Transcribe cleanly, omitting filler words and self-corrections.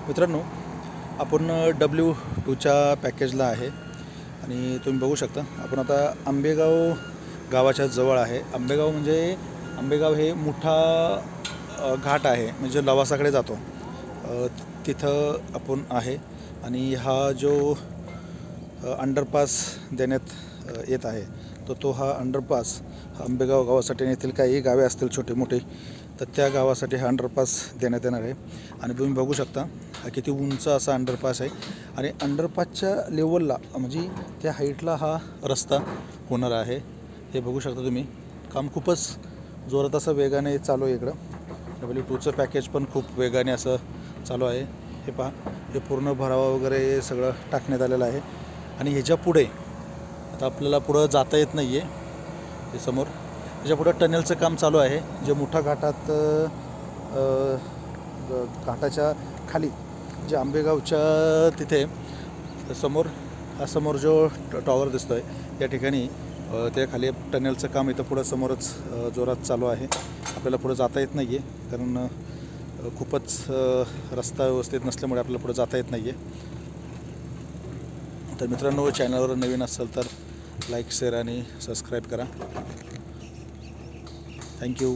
मित्रांनो, आपण W2च्या पॅकेजला आहे आणि तुम्ही बघू शकता आपण आता आंबेगाव गावाच्या जवळ आहे। आंबेगाव हे मोठा घाट आहे, म्हणजे लवासाकडे जातो, तिथं आपण आहे। आणि हा जो अंडरपास देण्यात येत आहे तो हा अंडरपास आंबेगाव गावासाठी, येथील काही गावे असतील छोटे मोठे, तर त्या गावासाठी हा अंडरपास देण्यात येणार आहे। आणि तुम्ही बघू शकता हा किती उंच असा अंडरपास आहे आणि अंडरपासच्या लेवलला म्हणजे त्या हाईटला हा रस्ता होणार आहे। हे बघू शकता तुम्ही, काम खूपच जोरात असं वेगाने चालू आहे। इकडं W2चं पॅकेज पण खूप वेगाने असं चालू आहे। हे पहा, हे पूर्ण भरावा वगैरे सगळं टाकण्यात आलेलं आहे। आणि ह्याच्या पुढे आता आपल्याला पुढं जाता येत नाही आहे, हे समोर ह्याच्या पुढं टनेलचं काम चालू आहे, जे मोठ्या घाटात घाटाच्या खाली जे आंबेगावच्या तिथे समोर जो टॉवर दिसतो आहे या ठिकाणी त्या खाली टनेलचं काम इथं पुढं समोरच जोरात चालू आहे। आपल्याला पुढं जाता येत नाही आहे, कारण खूपच रस्ता व्यवस्थित नसल्यामुळे आपल्याला पुढं जाता येत नाही आहे। तर मित्रांनो, चॅनलवर नवीन असेल तर लाईक, शेअर आणि सबस्क्राईब करा। थँक्यू।